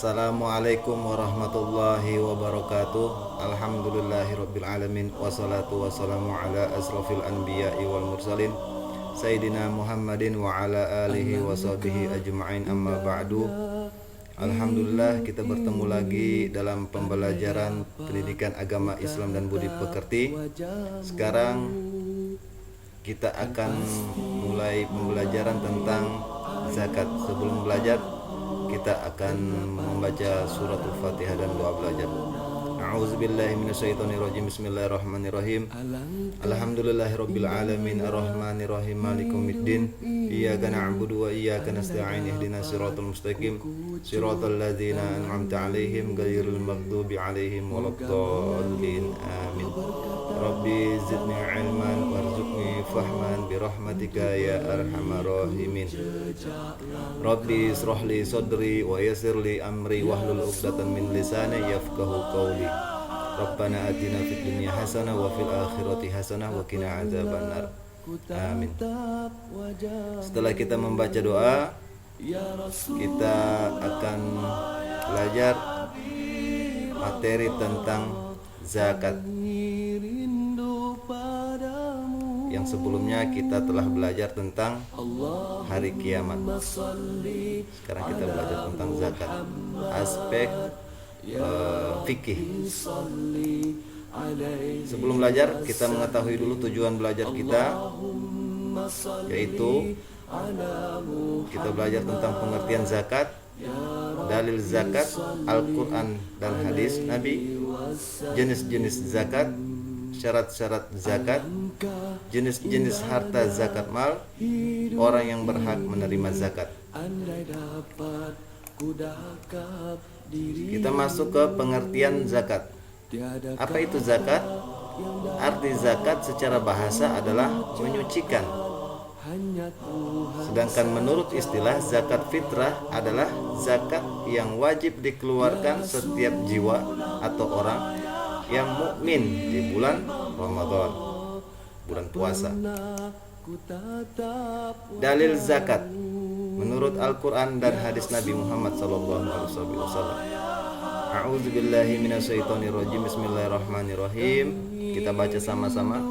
Assalamualaikum warahmatullahi wabarakatuh. Alhamdulillahirabbil alamin wassalatu wassalamu ala asrofil anbiya'i wal mursalin Sayyidina Muhammadin wa ala alihi wa sahbihi ajma'in, amma ba'du. Alhamdulillah, kita bertemu lagi dalam pembelajaran pendidikan agama Islam dan budi pekerti. Sekarang kita akan mulai pembelajaran tentang zakat. Sebelum belajar, kita akan membaca surat Al-Fatihah dan doa belajar. A'udzubillahi minasyaitonirrajim. Bismillahirrahmanirrahim. Alhamdulillahirabbil alamin arrahmanirrahim maliki yaumiddin. Iyyaka na'budu wa iyyaka nasta'in. Ihdinas siratal mustaqim. Siratal ladzina an'amta 'alaihim ghairil maghdubi 'alaihim waladdallin. Amin. Rabbi zidni 'ilman warzuqni fahman birahmatika ya arhamar rahimin. Rabbi israh li sadri wa yassir li amri wahlul 'uqdatam min lisani yafqahu qawli. Rabbana atina fid dunya hasanah wa fil akhirati hasanah wa qina adzabannar. Amin. Setelah kita membaca doa, kita akan belajar materi tentang zakat. Yang sebelumnya kita telah belajar tentang hari kiamat. Sekarang kita belajar tentang zakat, aspek fikih. Sebelum belajar, kita mengetahui dulu tujuan belajar kita, yaitu kita belajar tentang pengertian zakat, dalil zakat, Al-Quran dan hadis Nabi, jenis-jenis zakat, syarat-syarat zakat, jenis-jenis harta zakat mal, orang yang berhak menerima zakat. Kita masuk ke pengertian zakat. Apa itu zakat? Arti zakat secara bahasa adalah menyucikan. Sedangkan menurut istilah, zakat fitrah adalah zakat yang wajib dikeluarkan setiap jiwa atau orang yang mukmin di bulan Ramadan, bulan puasa. Dalil zakat menurut Al-Quran dan hadis Nabi Muhammad SAW. A'udzubillahi minasyaitonirrajim. Bismillahirrahmanirrahim. Kita baca sama-sama.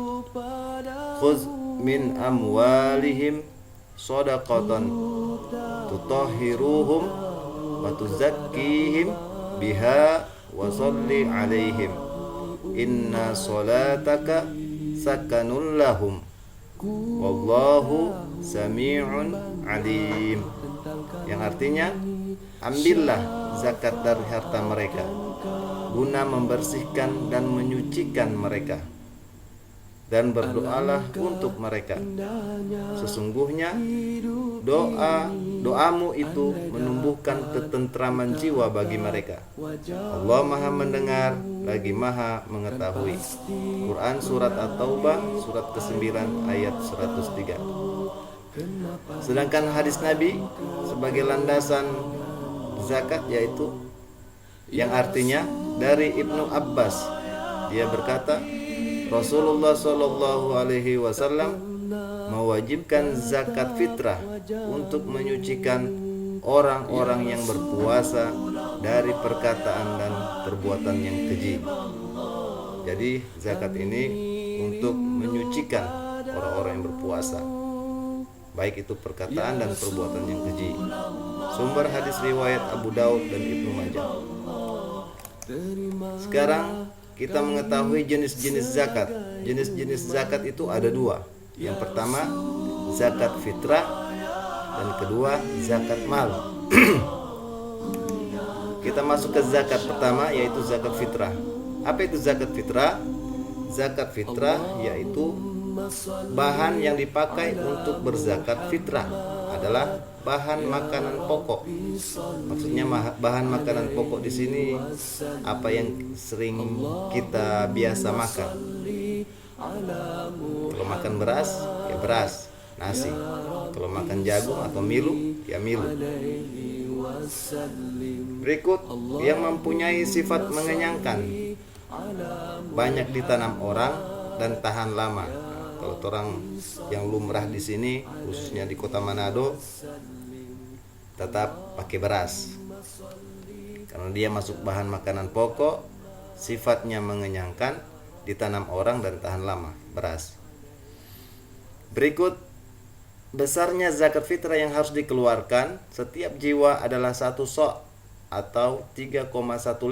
Khudz min amwalihim shadaqatan tutahhiruhum wa tuzakkihim biha wa sholli alaihim inna sholataka sakanun lahum wallahu sami'un alim. Yang artinya, ambillah zakat dari harta mereka guna membersihkan dan menyucikan mereka, dan berdoalah untuk mereka. Sesungguhnya doamu itu menumbuhkan ketentraman jiwa bagi mereka. Allah Maha mendengar lagi Maha mengetahui. Quran surat At-Taubah surat ke-9 ayat 103. Sedangkan hadis Nabi sebagai landasan zakat, yaitu yang artinya dari Ibnu Abbas, dia berkata, Rasulullah Shallallahu Alaihi Wasallam mewajibkan zakat fitrah untuk menyucikan orang-orang yang berpuasa dari perkataan dan perbuatan yang keji. Jadi zakat ini untuk menyucikan orang-orang yang berpuasa, baik itu perkataan dan perbuatan yang keji. Sumber hadis riwayat Abu Daud dan Ibnu Majah. Sekarang kita mengetahui jenis-jenis zakat. Jenis-jenis zakat itu ada dua. Yang pertama, zakat fitrah, dan kedua, zakat mal. Kita masuk ke zakat pertama, yaitu zakat fitrah. Apa itu zakat fitrah? Zakat fitrah yaitu bahan yang dipakai untuk berzakat fitrah adalah bahan makanan pokok. Maksudnya bahan makanan pokok di sini apa yang sering kita biasa makan. Kalau makan beras, ya beras, nasi. Kalau makan jagung atau milu, ya milu. Berikut yang mempunyai sifat mengenyangkan, banyak ditanam orang dan tahan lama. Kalau orang yang lumrah di sini, khususnya di kota Manado, tetap pakai beras. karena dia masuk bahan makanan pokok, sifatnya mengenyangkan, ditanam orang dan tahan lama, beras. Berikut, besarnya zakat fitrah yang harus dikeluarkan setiap jiwa adalah 1 sok atau 3,1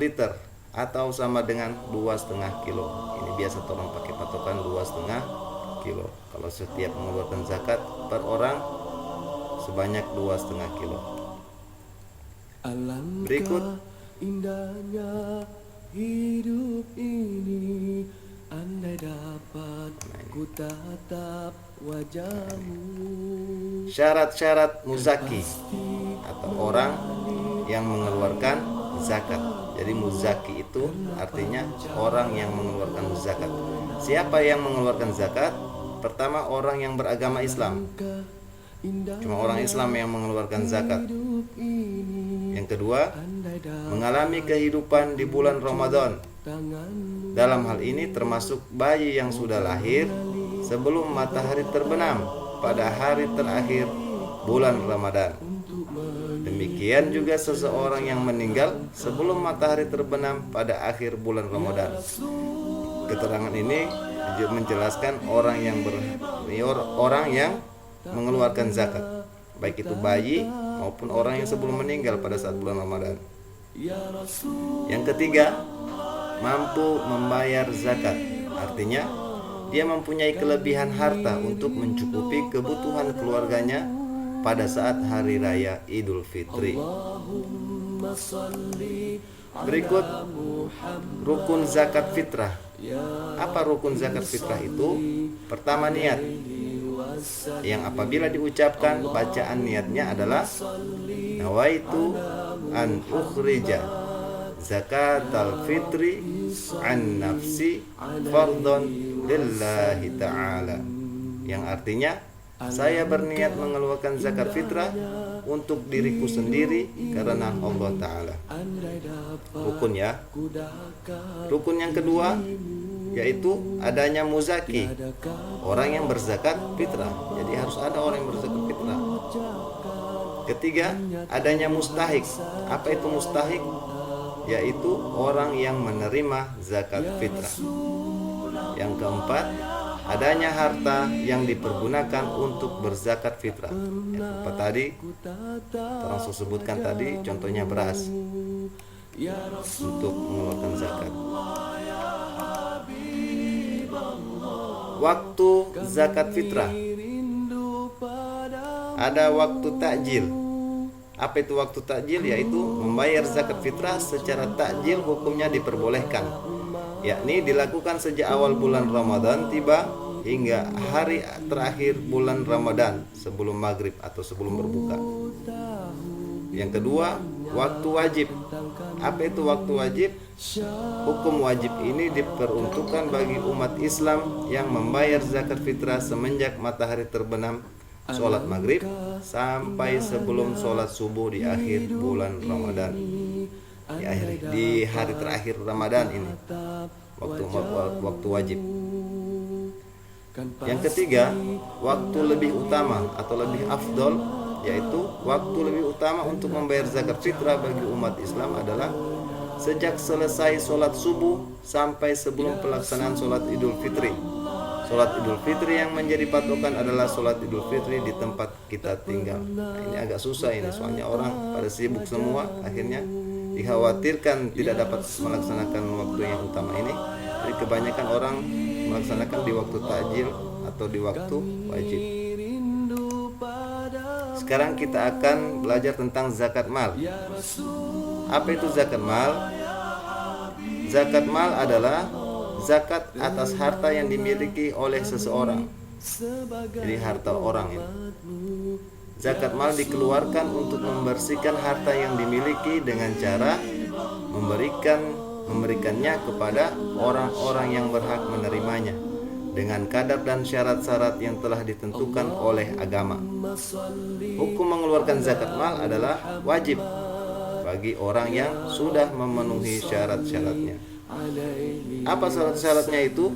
liter atau sama dengan 2,5 kilo. Ini biasa orang pakai patokan 2,5 kilo. Kalau setiap mengeluarkan zakat per orang sebanyak 2,5 kilo. Berikut, indahnya hidup ini, andai dapat ku tatap wajahmu. syarat-syarat muzaki atau orang yang mengeluarkan zakat. Jadi muzaki itu artinya orang yang mengeluarkan zakat. Siapa yang mengeluarkan zakat? Pertama, orang yang beragama Islam. Cuma orang Islam yang mengeluarkan zakat. Yang kedua, mengalami kehidupan di bulan Ramadan. Dalam hal ini termasuk bayi yang sudah lahir sebelum matahari terbenam pada hari terakhir bulan Ramadan. Demikian juga seseorang yang meninggal sebelum matahari terbenam pada akhir bulan Ramadan. Keterangan ini menjelaskan orang yang mengeluarkan zakat, baik itu bayi maupun orang yang sebelum meninggal pada saat bulan Ramadan. Yang ketiga, mampu membayar zakat. Artinya, dia mempunyai kelebihan harta untuk mencukupi kebutuhan keluarganya pada saat hari raya Idul Fitri. Berikut rukun zakat fitrah. Apa rukun zakat fitrah itu? Pertama, niat, yang apabila diucapkan bacaan niatnya adalah nawaitu an ukhrija zakatal fitri an nafsi fardhon lillahi ta'ala, yang artinya saya berniat mengeluarkan zakat fitrah untuk diriku sendiri karena Allah Ta'ala. Rukun ya. Rukun yang kedua yaitu adanya muzaki, orang yang berzakat fitrah. Jadi harus ada orang yang berzakat fitrah. Ketiga, adanya mustahik. Apa itu mustahik? Yaitu orang yang menerima zakat fitrah. Yang keempat, adanya harta yang dipergunakan untuk berzakat fitrah. Yang keempat tadi langsung sebutkan tadi, contohnya beras untuk mengeluarkan zakat. Waktu zakat fitrah. Ada waktu takjil. Apa itu waktu takjil? Yaitu membayar zakat fitrah secara takjil, hukumnya diperbolehkan, yakni dilakukan sejak awal bulan Ramadan tiba hingga hari terakhir bulan Ramadan sebelum maghrib atau sebelum berbuka. Yang kedua, waktu wajib. Apa itu waktu wajib? Hukum wajib ini diperuntukkan bagi umat Islam yang membayar zakat fitrah semenjak matahari terbenam sholat maghrib sampai sebelum sholat subuh di akhir bulan Ramadan, di hari terakhir Ramadan ini, waktu wajib. Yang ketiga, waktu lebih utama atau lebih afdol, yaitu waktu lebih utama untuk membayar zakat fitrah bagi umat Islam adalah sejak selesai sholat subuh sampai sebelum pelaksanaan sholat Idul Fitri. Sholat Idul Fitri yang menjadi patokan adalah sholat Idul Fitri di tempat kita tinggal. Nah, ini agak susah ini, soalnya orang pada sibuk semua, akhirnya dikhawatirkan tidak dapat melaksanakan waktu yang utama ini. Jadi kebanyakan orang melaksanakan di waktu takjil atau di waktu wajib. Sekarang kita akan belajar tentang zakat mal. Apa itu zakat mal? Zakat mal adalah zakat atas harta yang dimiliki oleh seseorang. Jadi harta orang ini. Zakat mal dikeluarkan untuk membersihkan harta yang dimiliki dengan cara memberikannya kepada orang-orang yang berhak menerimanya dengan kadar dan syarat-syarat yang telah ditentukan oleh agama. Hukum mengeluarkan zakat mal adalah wajib bagi orang yang sudah memenuhi syarat-syaratnya. Apa syarat-syaratnya itu?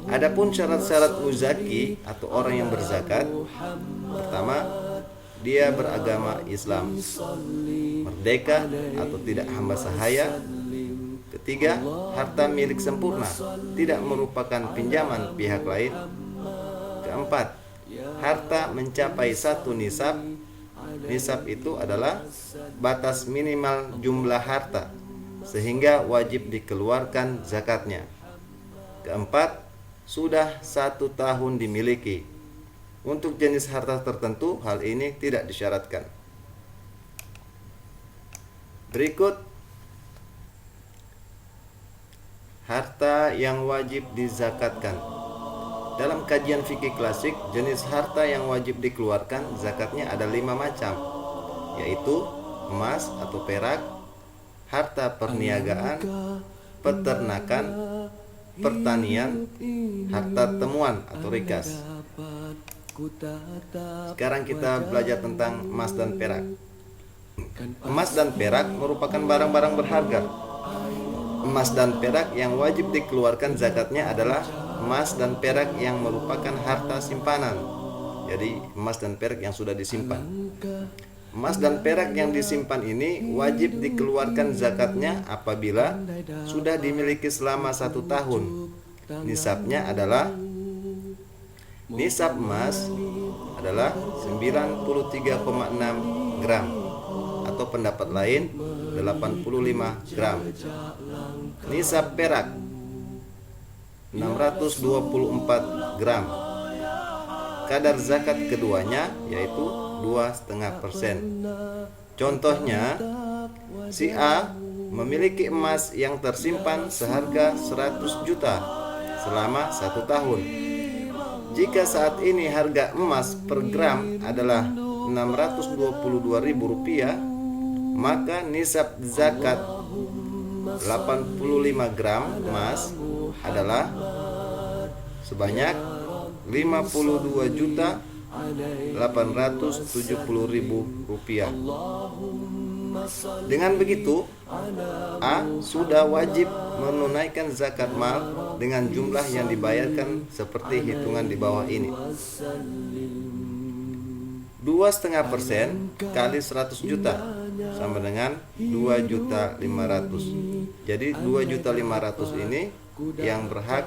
Adapun syarat-syarat muzaki atau orang yang berzakat, pertama, dia beragama Islam, merdeka atau tidak hamba sahaya. Ketiga, harta milik sempurna, tidak merupakan pinjaman pihak lain. Keempat, harta mencapai 1 nisab. Nisab itu adalah batas minimal jumlah harta sehingga wajib dikeluarkan zakatnya. Keempat, sudah 1 tahun dimiliki. Untuk jenis harta tertentu, hal ini tidak disyaratkan. Berikut harta yang wajib dizakatkan. Dalam kajian fikih klasik, jenis harta yang wajib dikeluarkan zakatnya ada 5 macam, yaitu emas atau perak, harta perniagaan, peternakan, pertanian, harta temuan atau rikas. Sekarang kita belajar tentang emas dan perak. Emas dan perak merupakan barang-barang berharga. Emas dan perak yang wajib dikeluarkan zakatnya adalah emas dan perak yang merupakan harta simpanan. Jadi emas dan perak yang sudah disimpan. Emas dan perak yang disimpan ini wajib dikeluarkan zakatnya apabila sudah dimiliki selama 1 tahun. Nisabnya adalah nisab emas adalah 93,6 gram atau pendapat lain 85 gram. Nisab perak 624 gram. Kadar zakat keduanya yaitu 2,5%. Contohnya, si A memiliki emas yang tersimpan seharga 100 juta selama 1 tahun. Jika saat ini harga emas per gram adalah Rp622.000, maka nisab zakat 85 gram emas adalah sebanyak Rp52.870.000. Dengan begitu, A sudah wajib menunaikan zakat mal dengan jumlah yang dibayarkan seperti hitungan di bawah ini. 2,5% kali 100 juta sama dengan 2.500.000. Jadi 2.500.000 ini yang berhak,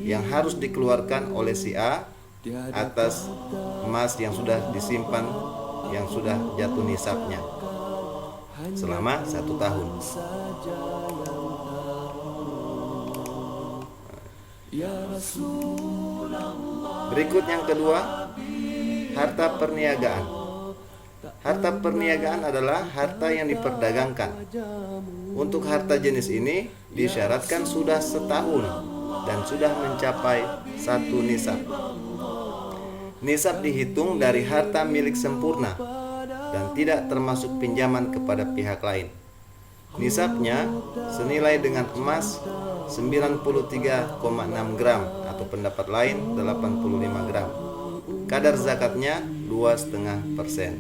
yang harus dikeluarkan oleh si A atas emas yang sudah disimpan, yang sudah jatuh nisabnya selama 1 tahun. Berikut yang kedua, harta perniagaan. Harta perniagaan adalah harta yang diperdagangkan. Untuk harta jenis ini disyaratkan sudah setahun dan sudah mencapai 1 nisab. Nisab dihitung dari harta milik sempurna dan tidak termasuk pinjaman kepada pihak lain. Nisabnya senilai dengan emas 93,6 gram atau pendapat lain 85 gram. Kadar zakatnya 2,5%.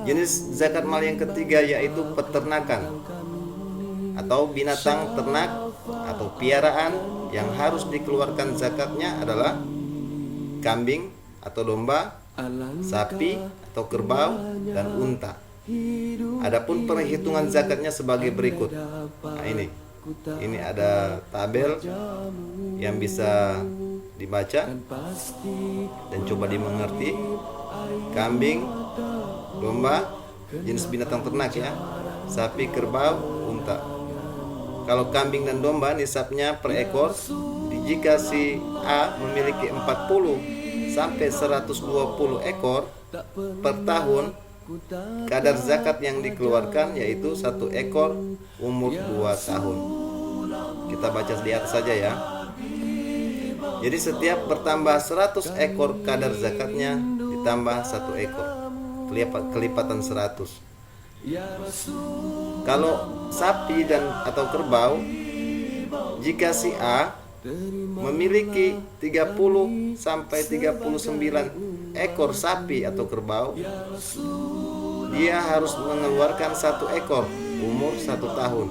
Jenis zakat mal yang ketiga yaitu peternakan atau binatang ternak atau piaraan yang harus dikeluarkan zakatnya adalah kambing atau domba, sapi atau kerbau, dan unta. Adapun perhitungan zakatnya sebagai berikut. Nah, ini ada tabel yang bisa dibaca dan coba dimengerti. Kambing, domba, jenis binatang ternak ya, sapi, kerbau, unta. Kalau kambing dan domba nisabnya per ekor, jika si A memiliki 40 sampai 120 ekor per tahun, kadar zakat yang dikeluarkan yaitu 1 ekor umur 2 tahun. Kita baca di atas saja ya. Jadi setiap bertambah 100 ekor kadar zakatnya ditambah 1 ekor, kelipatan 100. Kalau sapi dan atau kerbau, jika si A memiliki 30 sampai 39 ekor sapi atau kerbau, dia harus mengeluarkan 1 ekor umur 1 tahun.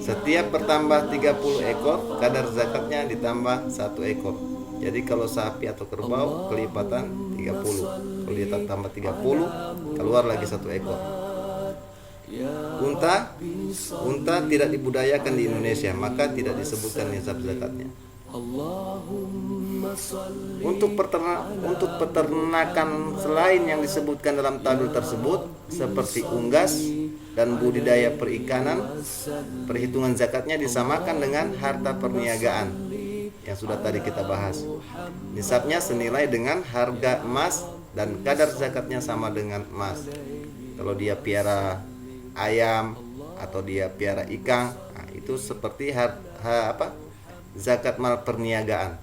Setiap bertambah 30 ekor, kadar zakatnya ditambah 1 ekor. Jadi kalau sapi atau kerbau kelipatan 30, Kalau dia tambah 30, keluar lagi 1 ekor. Unta tidak dibudayakan di Indonesia, maka tidak disebutkan nisab zakatnya. Untuk peternakan selain yang disebutkan dalam tabel tersebut, seperti unggas dan budidaya perikanan, perhitungan zakatnya disamakan dengan harta perniagaan yang sudah tadi kita bahas. Nisabnya senilai dengan harga emas dan kadar zakatnya sama dengan emas. Kalau dia piara ayam atau dia piara ikan, nah, itu seperti zakat mal perniagaan.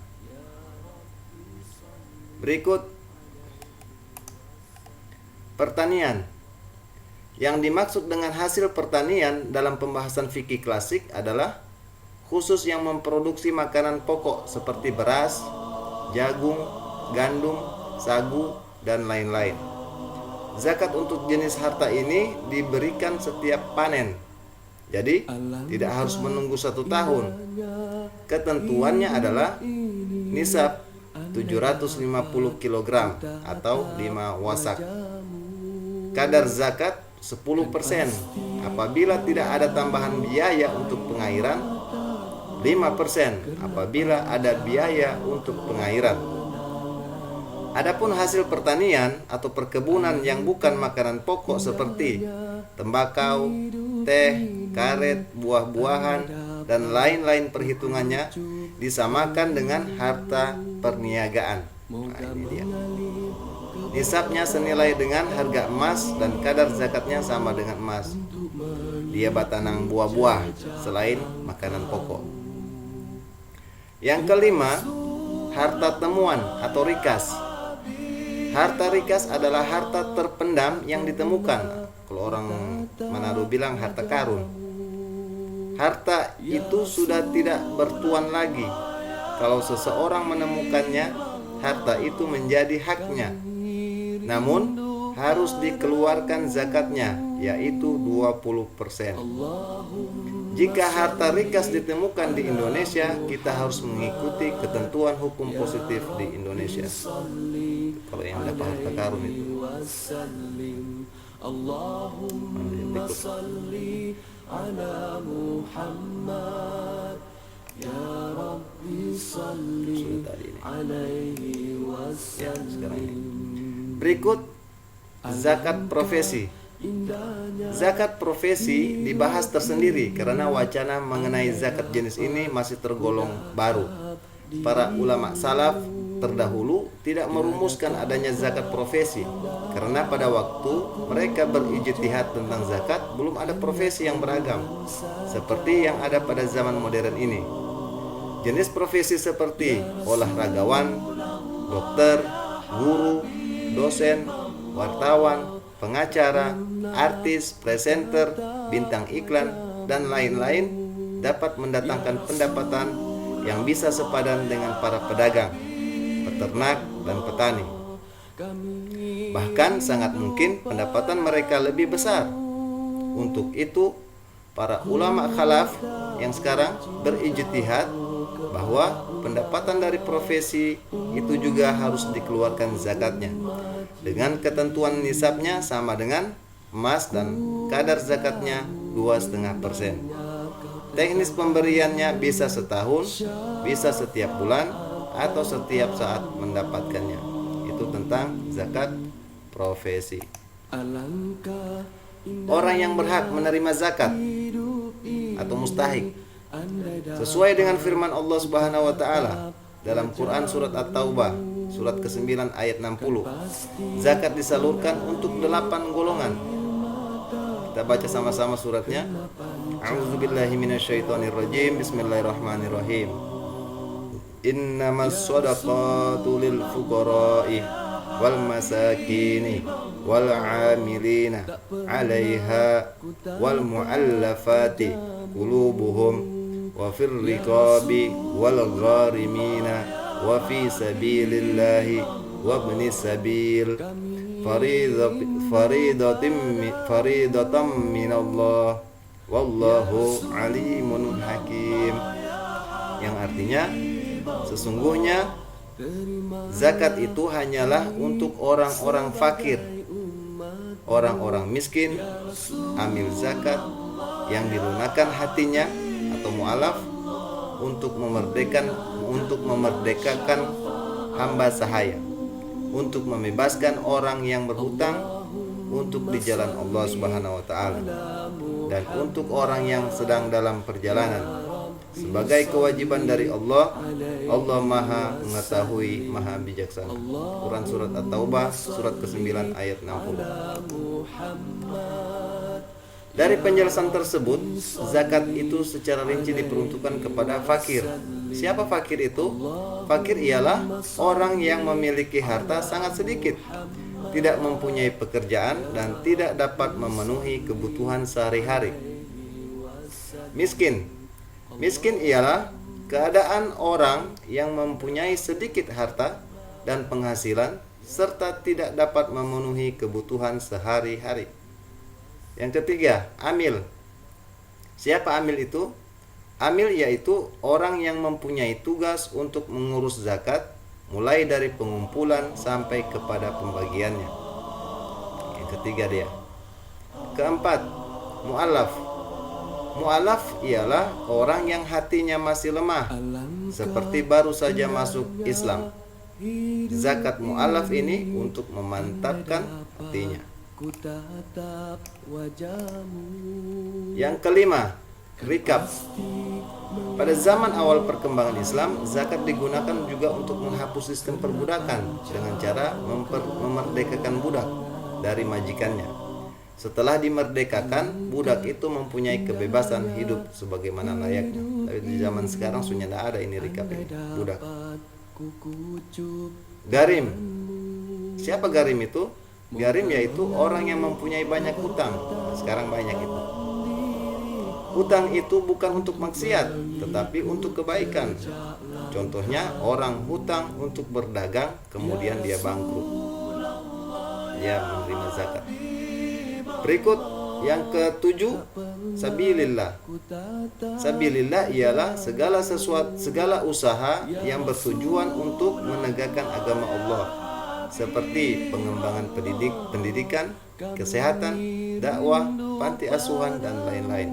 Berikut pertanian. Yang dimaksud dengan hasil pertanian dalam pembahasan fikih klasik adalah khusus yang memproduksi makanan pokok seperti beras, jagung, gandum, sagu, dan lain-lain. Zakat untuk jenis harta ini diberikan setiap panen. Jadi tidak harus menunggu 1 tahun. Ketentuannya adalah nisab 750 kg atau 5 wasak. Kadar zakat 10% apabila tidak ada tambahan biaya untuk pengairan, 5% apabila ada biaya untuk pengairan. Adapun hasil pertanian atau perkebunan yang bukan makanan pokok seperti tembakau, teh, karet, buah-buahan, dan lain-lain perhitungannya disamakan dengan harta perniagaan. Nah, ini dia. Nisabnya senilai dengan harga emas dan kadar zakatnya sama dengan emas. Dia batanang buah-buah selain makanan pokok. Yang kelima, harta temuan atau rikas. Harta rikas adalah harta terpendam yang ditemukan. Kalau orang Manado bilang harta karun. Harta itu sudah tidak bertuan lagi. Kalau seseorang menemukannya, harta itu menjadi haknya. Namun harus dikeluarkan zakatnya, yaitu 20%. Jika harta rikas ditemukan di Indonesia, kita harus mengikuti ketentuan hukum positif di Indonesia. Kalau yang dapat harta karun itu. Allahumma salli ala Muhammad ya Rabbi salli alaihi wasallim. Berikut zakat profesi. Zakat profesi dibahas tersendiri karena wacana mengenai zakat jenis ini masih tergolong baru. Para ulama salaf terdahulu tidak merumuskan adanya zakat profesi karena pada waktu mereka berijtihad tentang zakat belum ada profesi yang beragam seperti yang ada pada zaman modern ini. Jenis profesi seperti olahragawan, dokter, guru, dosen, wartawan, pengacara, artis, presenter, bintang iklan, dan lain-lain dapat mendatangkan pendapatan yang bisa sepadan dengan para pedagang, peternak, dan petani. Bahkan sangat mungkin pendapatan mereka lebih besar. Untuk itu, para ulama khalaf yang sekarang berijtihad bahwa pendapatan dari profesi itu juga harus dikeluarkan zakatnya dengan ketentuan nisabnya sama dengan emas dan kadar zakatnya 2,5%. Teknis pemberiannya bisa setahun, bisa setiap bulan, atau setiap saat mendapatkannya. Itu tentang zakat profesi. Orang yang berhak menerima zakat atau mustahik sesuai dengan firman Allah Subhanahu wa taala dalam Quran surat At-Taubah surat ke-9 ayat 60. Zakat disalurkan untuk 8 golongan. Kita baca sama-sama suratnya. A'udzubillahi minasyaitonirrajim. Bismillahirrahmanirrahim. Innamas shadaqatu lil fuqara'i wal masakini wal 'amilina 'alaiha wal mu'allafati qulubuhum wa fir riqabi wal gharimina wa fi sabilillahi wa ibnis sabil faridatan minallah wallahu alimun hakim. Yang artinya sesungguhnya Zakat itu hanyalah untuk orang-orang fakir, orang-orang miskin, amil zakat yang dilunakkan hatinya atau mu'alaf untuk memerdekakan hamba sahaya, untuk membebaskan orang yang berhutang untuk di jalan Allah Subhanahu wa taala, dan untuk orang yang sedang dalam perjalanan. Sebagai kewajiban dari Allah, Allah Maha mengetahui, Maha bijaksana. Quran surat At-Taubah surat ke-9 ayat 60. Dari penjelasan tersebut, zakat itu secara rinci diperuntukkan kepada fakir. Siapa fakir itu? Fakir ialah orang yang memiliki harta sangat sedikit, tidak mempunyai pekerjaan, dan tidak dapat memenuhi kebutuhan sehari-hari. Miskin ialah keadaan orang yang mempunyai sedikit harta dan penghasilan serta tidak dapat memenuhi kebutuhan sehari-hari. Yang ketiga, amil. Siapa amil itu? Amil yaitu orang yang mempunyai tugas untuk mengurus zakat, mulai dari pengumpulan sampai kepada pembagiannya. Yang ketiga dia. Keempat, mu'alaf. Mu'alaf ialah orang yang hatinya masih lemah, seperti baru saja masuk Islam. Zakat mu'alaf ini untuk memantapkan hatinya. Yang kelima, rikab. Pada zaman awal perkembangan Islam, zakat digunakan juga untuk menghapus sistem perbudakan dengan cara memerdekakan budak dari majikannya. Setelah dimerdekakan, budak itu mempunyai kebebasan hidup sebagaimana layaknya. Tapi di zaman sekarang sudah tidak ada ini rikab ini, budak. Garim. Siapa garim itu? Garim yaitu orang yang mempunyai banyak hutang. Sekarang banyak itu. Hutang itu bukan untuk maksiat, tetapi untuk kebaikan. Contohnya orang hutang untuk berdagang, kemudian dia bangkrut. Dia menerima zakat. Berikut yang ketujuh, sabilillah. Sabilillah ialah segala usaha yang bertujuan untuk menegakkan agama Allah, seperti pengembangan pendidikan, kesehatan, dakwah, panti asuhan, dan lain-lain.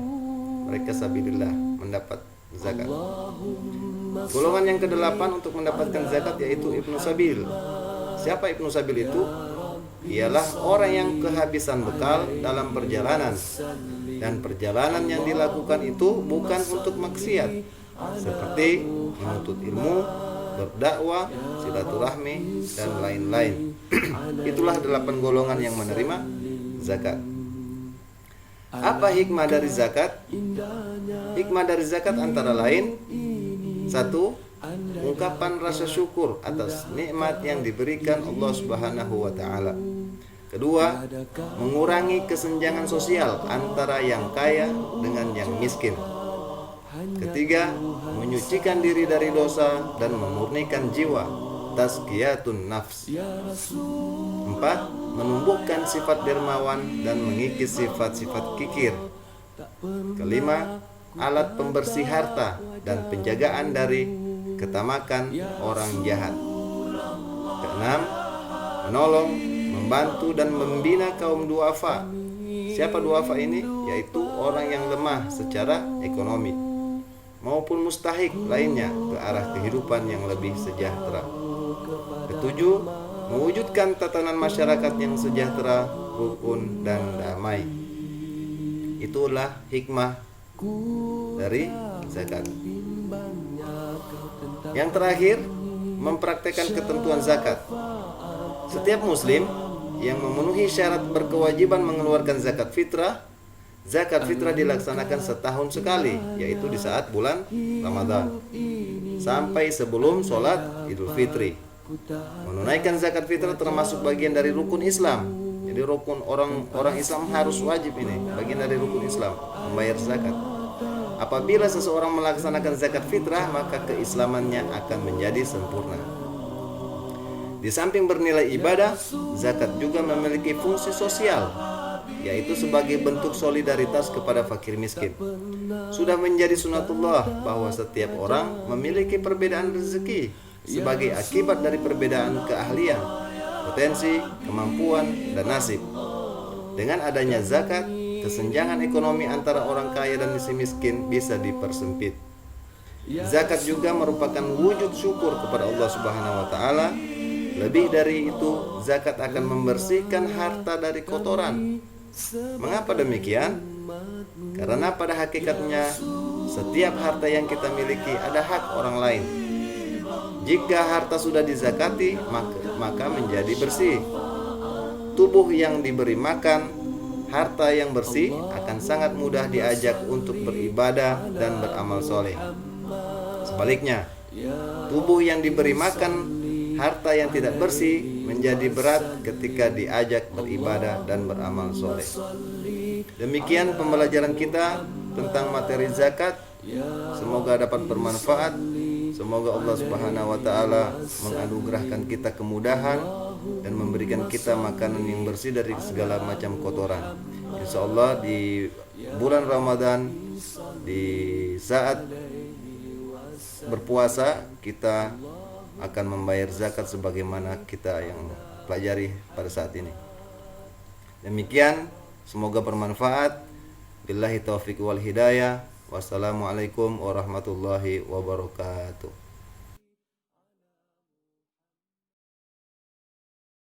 Mereka sabilillah mendapat zakat. Golongan yang kedelapan untuk mendapatkan zakat yaitu Ibnu Sabil. Siapa Ibnu Sabil itu? Ialah orang yang kehabisan bekal dalam perjalanan, dan perjalanan yang dilakukan itu bukan untuk maksiat, seperti menuntut ilmu, berdakwah, silaturahmi, dan lain-lain. Itulah 8 golongan yang menerima zakat. Apa hikmah dari zakat? Hikmah dari zakat antara lain: 1. Ungkapan rasa syukur atas nikmat yang diberikan Allah Subhanahu wa taala. Kedua, mengurangi kesenjangan sosial antara yang kaya dengan yang miskin. Ketiga, menyucikan diri dari dosa dan memurnikan jiwa, tazkiyatun nafs. 4. Menumbuhkan sifat dermawan dan mengikis sifat-sifat kikir. Kelima, alat pembersih harta dan penjagaan dari ketamakan orang jahat. Keenam, menolong, membantu dan membina kaum duafa. Siapa duafa ini? Yaitu orang yang lemah secara ekonomi maupun mustahik lainnya ke arah kehidupan yang lebih sejahtera. Ketujuh, mewujudkan tatanan masyarakat yang sejahtera, rukun, dan damai. Itulah hikmah dari zakat. Yang terakhir, mempraktekkan ketentuan zakat. Setiap muslim yang memenuhi syarat berkewajiban mengeluarkan zakat fitrah dilaksanakan setahun sekali, yaitu di saat bulan Ramadan sampai sebelum sholat Idul Fitri. Menunaikan zakat fitrah termasuk bagian dari rukun Islam. Jadi rukun orang Islam harus wajib ini, bagian dari rukun Islam, membayar zakat. Apabila seseorang melaksanakan zakat fitrah, maka keislamannya akan menjadi sempurna. Di samping bernilai ibadah, zakat juga memiliki fungsi sosial, yaitu sebagai bentuk solidaritas kepada fakir miskin. Sudah menjadi sunatullah bahwa setiap orang memiliki perbedaan rezeki sebagai akibat dari perbedaan keahlian, potensi, kemampuan, dan nasib. Dengan adanya zakat, kesenjangan ekonomi antara orang kaya dan si miskin bisa dipersempit. Zakat juga merupakan wujud syukur kepada Allah Subhanahu wa taala. Lebih dari itu, zakat akan membersihkan harta dari kotoran. Mengapa demikian? Karena pada hakikatnya setiap harta yang kita miliki ada hak orang lain. Jika harta sudah dizakati, maka menjadi bersih. Tubuh yang diberi makan, harta yang bersih akan sangat mudah diajak untuk beribadah dan beramal soleh. Sebaliknya, tubuh yang diberi makan, harta yang tidak bersih menjadi berat ketika diajak beribadah dan beramal soleh. Demikian pembelajaran kita tentang materi zakat. Semoga dapat bermanfaat. Semoga Allah Subhanahu wa taala menganugerahkan kita kemudahan dan memberikan kita makanan yang bersih dari segala macam kotoran. Insyaallah di bulan Ramadan, di saat berpuasa, kita akan membayar zakat sebagaimana kita yang pelajari pada saat ini. Demikian, semoga bermanfaat. Billahi taufiq wal hidayah. Wassalamualaikum warahmatullahi wabarakatuh.